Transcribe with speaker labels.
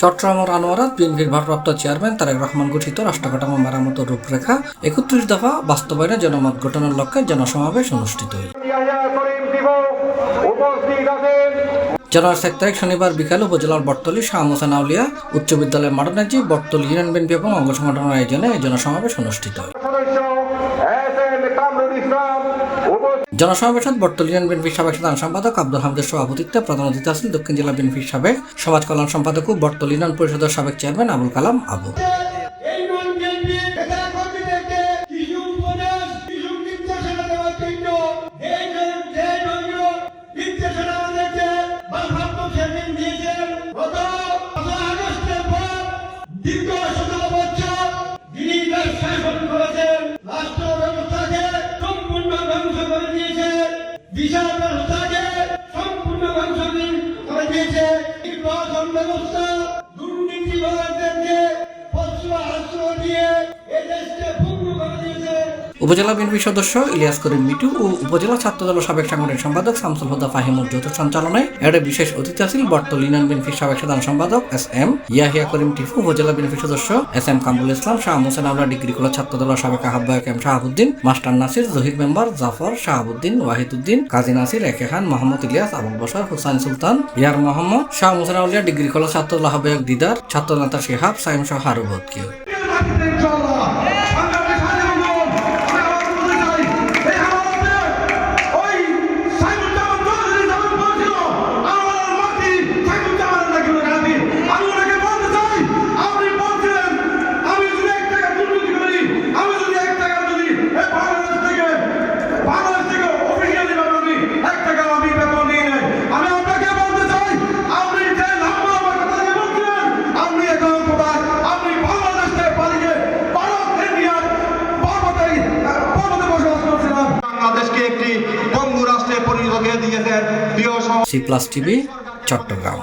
Speaker 1: চট্টগ্রামের আনোয়ারাত বিএনপির ভারপ্রাপ্ত চেয়ারম্যান তারেক রহমান গঠিত রাষ্ট্র কাঠামো মেরামত রূপরেখা ৩১ দফা বাস্তবায়নে জনমত গঠনের লক্ষ্যে জনসমাবেশ অনুষ্ঠিত হয়। জানুয়ারি ১ তারিখ শনিবার বিকালে উপজেলার বটতলী শাহ মোসেন আউলিয়া উচ্চ বিদ্যালয়ের মাঠনাজি বটতলী ইউনিয়ন বিএনপি এবং অঙ্গ সংগঠনের আয়োজনে এই জনসমাবেশ অনুষ্ঠিত হয়। জনসমাবেশত বটতলী ইউনিয়ন বিএনপির সাবেক সাধারণ সম্পাদক আব্দুল হামিদের সভাপতিত্বে প্রধান অতিথি আছেন দক্ষিণ জেলা বিএনপির সাবেক সমাজ কল্যাণ সম্পাদক ও বটতলী ইউনিয়ন পরিষদের সাবেক চেয়ারম্যান আবুল কালাম আবু।
Speaker 2: বিশাল ব্যবস্থাকে সম্পূর্ণ ধ্বংস করে দিয়েছে। নির্বাচন ব্যবস্থা দুর্নীতিবাজদেরকে আশ্রয় দিয়ে এই দেশকে ভঙ্গ করে দিয়েছে।
Speaker 1: উপজেলা বিএনপির সদস্য ইলিয়াস করিম মিটু ও উপজেলা ছাত্রদল সাবেক সাংগঠনিক সম্পাদক শামসুল হুদা ফাহিমুর যৌথ সঞ্চালনায় এর বিশেষ অতিথি আছেন বটতলী ইউনিয়ন বিএনপির সাবেক সাধারণ সম্পাদক এস.এম. ইয়াহিয়া করিম টিপু, উপজেলা বিএনপির সদস্য S M. Kamrul Islam, Shah Mohsen Aulia degree college Chhatradal সাবেক আহ্বায়ক M Shahabuddin, master Nasir, Jahir member Jafar, Shahabuddin, Wahiduddin, Kazi Nasir, AK Khan, Mohammad Ilias, Abul Bashar, Hussain Sultan, Yar Mohammad, Shah Mohsen Aulia degree college Chhatradal আহ্বায়ক দিদার, ছাত্রনেতা শিহাব, সাইম সহ আরো বহুত কেউ।
Speaker 2: একটি পঙ্গু রাষ্ট্রে পরিণত করে দিয়েছেন।
Speaker 1: C+ TV Chittagong.